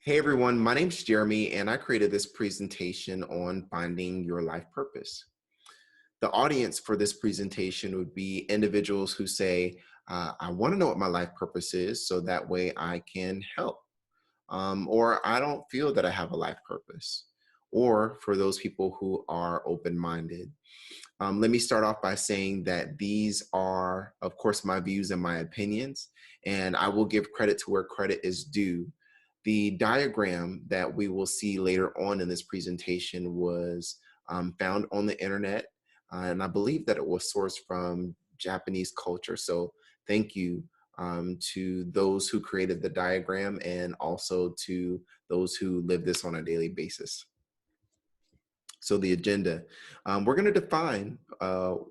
Hey everyone, my name's Jeremy and I created this presentation on finding your life purpose. The audience for this presentation would be individuals who say, I want to know what my life purpose is so that way I can help. Or I don't feel that I have a life purpose. Or for those people who are open-minded. Let me start off by saying that these are, of course, my views and my opinions, and I will give credit to where credit is due. The diagram that we will see later on in this presentation was found on the internet, and I believe that it was sourced from Japanese culture. So thank you to those who created the diagram and also to those who live this on a daily basis. So the agenda, we're going to define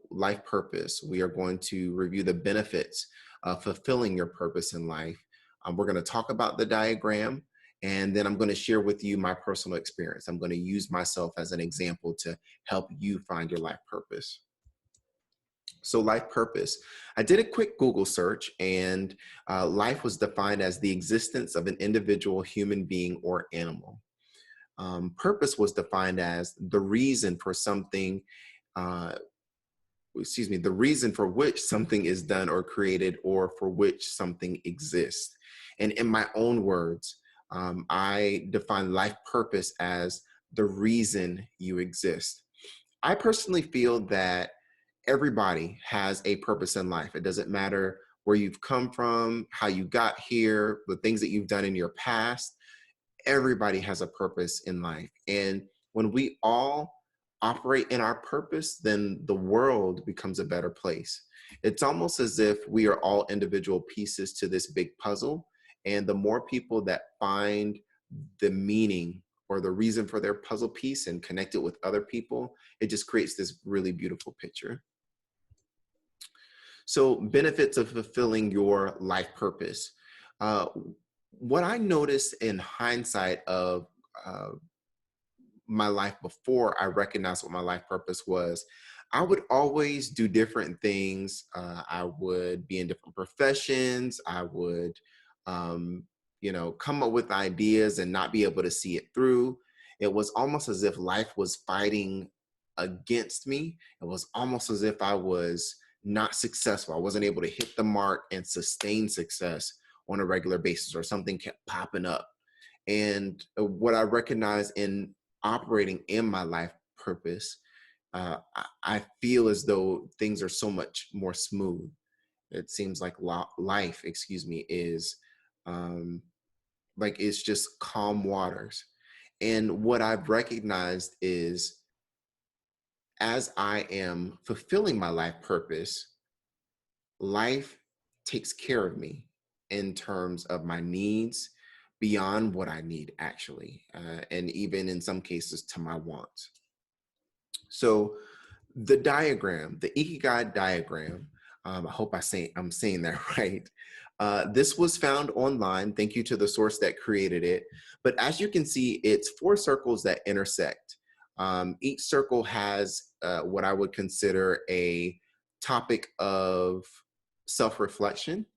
life purpose. We are going to review the benefits of fulfilling your purpose in life. We're going to talk about the diagram, and then I'm going to share with you my personal experience. I'm going to use myself as an example to help you find your life purpose. So life purpose, I did a quick Google search and life was defined as the existence of an individual human being or animal. Purpose was defined as the reason for something, uh, the reason for which something is done or created or for which something exists. And in my own words, I define life purpose as the reason you exist. I personally feel that everybody has a purpose in life. It doesn't matter where you've come from, how you got here, the things that you've done in your past. Everybody has a purpose in life. And when we all operate in our purpose, then the world becomes a better place. It's almost as if we are all individual pieces to this big puzzle. And the more people that find the meaning or the reason for their puzzle piece and connect it with other people, it just creates this really beautiful picture. So benefits of fulfilling your life purpose. Uh, what I noticed in hindsight of uh, my life before I recognized what my life purpose was, I would always do different things. I would be in different professions. I would, um, come up with ideas and not be able to see it through. It was almost as if life was fighting against me. It was almost as if I was not successful. I wasn't able to hit the mark and sustain success on a regular basis, or something kept popping up. And what I recognize in operating in my life purpose, I feel as though things are so much more smooth. It seems like life, is um, like it's just calm waters. And what I've recognized is as I am fulfilling my life purpose, life takes care of me in terms of my needs beyond what I need actually, and even in some cases to my wants. So the diagram, the Ikigai diagram, I hope I'm saying that right. This was found online. Thank you to the source that created it. But as you can see, it's four circles that intersect. Each circle has what I would consider a topic of self-reflection,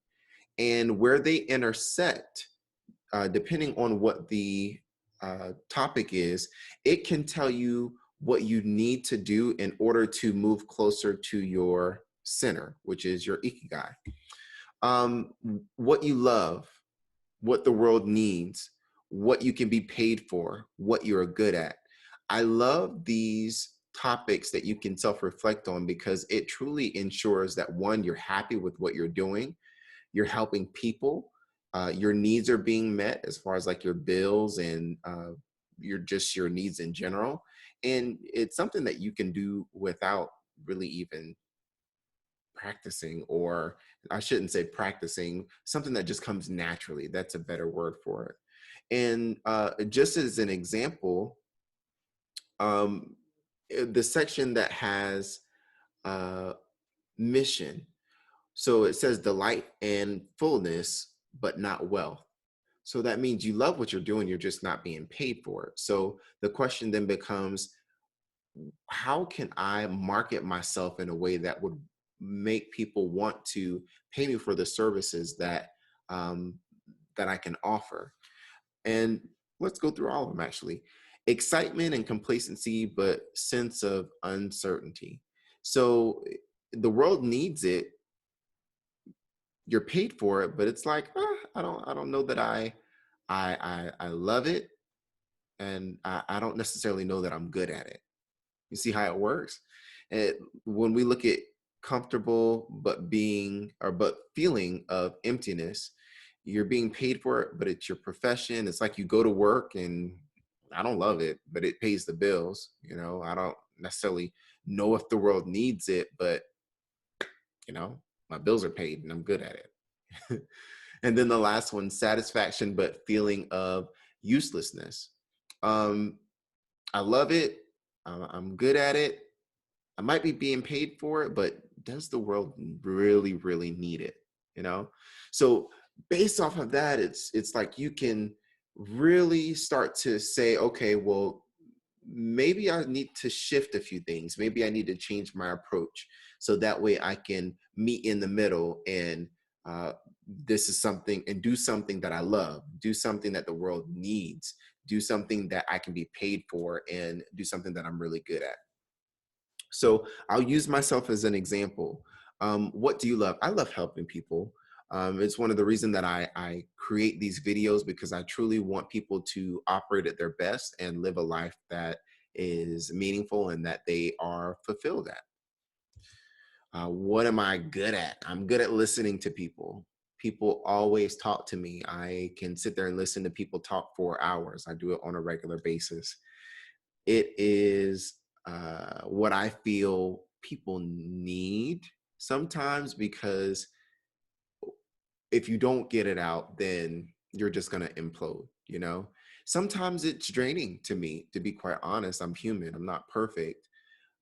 and where they intersect, depending on what the topic is, it can tell you what you need to do in order to move closer to your center, which is your Ikigai. What you love, what the world needs, what you can be paid for, what you're good at. I love these topics that you can self-reflect on because it truly ensures that one, you're happy with what you're doing, you're helping people, your needs are being met as far as like your bills and your needs in general. And it's something that you can do without really even practicing, or I shouldn't say practicing, something that just comes naturally. That's a better word for it. And just as an example, um, the section that has uh, mission. So it says delight and fullness, but not wealth. So that means you love what you're doing, you're just not being paid for it. So the question then becomes, how can I market myself in a way that would make people want to pay me for the services that that I can offer? And Let's go through all of them actually. Excitement and complacency, but sense of uncertainty. So the world needs it. You're paid for it, but it's like, I don't know that I love it, and I don't necessarily know that I'm good at it. You see how it works? And when we look at comfortable but feeling of emptiness, you're being paid for it, but it's your profession. It's like you go to work and I don't love it, but it pays the bills. I don't necessarily know if the world needs it, but my bills are paid and I'm good at it. And then the last one, satisfaction, but feeling of uselessness. Um, I love it. I'm good at it. I might be being paid for it, but does the world really, really need it? You know? So based off of that, it's like you can really start to say, okay, well, maybe I need to shift a few things. Maybe I need to change my approach so that way I can meet in the middle and this is something and do something that I love, do something that the world needs, do something that I can be paid for, and do something that I'm really good at. So I'll use myself as an example. What do you love? I love helping people. It's one of the reasons that I create these videos because I truly want people to operate at their best and live a life that is meaningful and that they are fulfilled at. What am I good at? I'm good at listening to people. People always talk to me. I can sit there and listen to people talk for hours. I do it on a regular basis. It is what I feel people need sometimes because if you don't get it out, then you're just going to implode. Sometimes it's draining to me, to be quite honest. I'm human, I'm not perfect.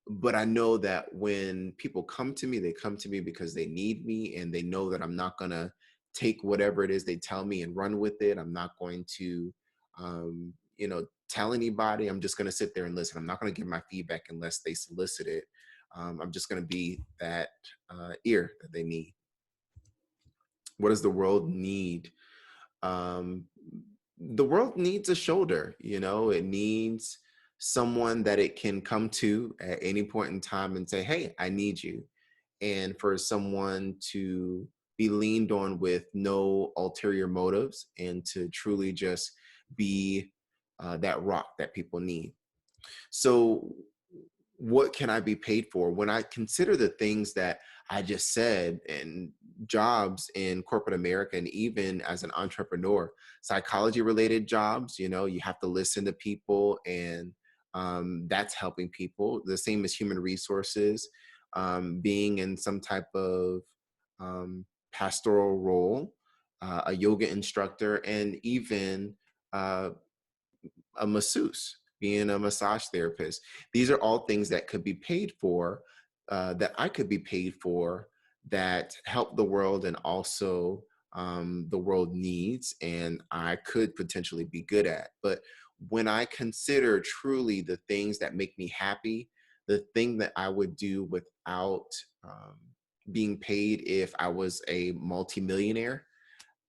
But I know that when people come to me, they come to me because they need me and they know that I'm not going to take whatever it is they tell me and run with it. I'm not going to, tell anybody. I'm just going to sit there and listen. I'm not going to give my feedback unless they solicit it. I'm just going to be that ear that they need. What does the world need? um, the world needs a shoulder. It needs someone that it can come to at any point in time and say, hey, I need you. And for someone to be leaned on with no ulterior motives and to truly just be that rock that people need. So what can I be paid for? When I consider the things that I just said and jobs in corporate America, and even as an entrepreneur, psychology related jobs, you have to listen to people and that's helping people. The same as human resources, being in some type of pastoral role, a yoga instructor, and even uh, a masseuse, being a massage therapist. These are all things that could be paid for, that I could be paid for, that help the world and also the world needs, and I could potentially be good at. But when I consider truly the things that make me happy, the thing that I would do without um, being paid if I was a multimillionaire,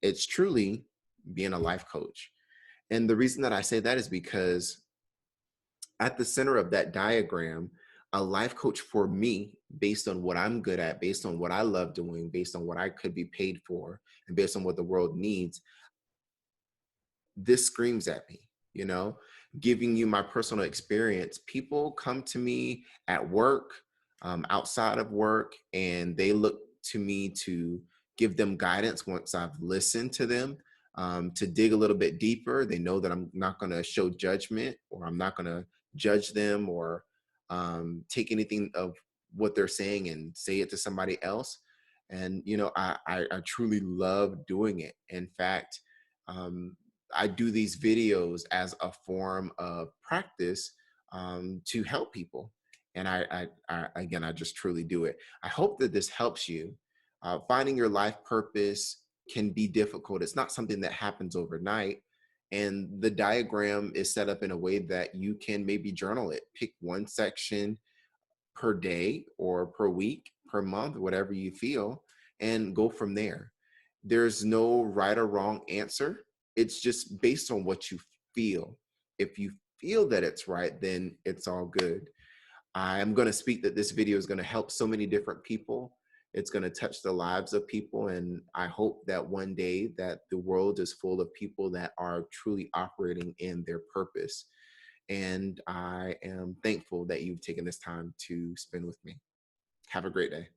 it's truly being a life coach. And the reason that I say that is because at the center of that diagram, a life coach for me, based on what I'm good at, based on what I love doing, based on what I could be paid for, and based on what the world needs, this screams at me, you know, giving you my personal experience. People come to me at work, outside of work, and they look to me to give them guidance once I've listened to them, to dig a little bit deeper. They know that I'm not going to show judgment, or I'm not going to judge them, or take anything of what they're saying and say it to somebody else. And, I truly love doing it. In fact, um, I do these videos as a form of practice, to help people. And again, I just truly do it. I hope that this helps you. Finding your life purpose can be difficult. It's not something that happens overnight. And the diagram is set up in a way that you can maybe journal it, pick one section per day or per week, per month, whatever you feel, and go from there. There's no right or wrong answer. It's just based on what you feel. If you feel that it's right, then it's all good. I'm going to speak that this video is going to help so many different people. It's going to touch the lives of people. And I hope that one day that the world is full of people that are truly operating in their purpose. And I am thankful that you've taken this time to spend with me. Have a great day.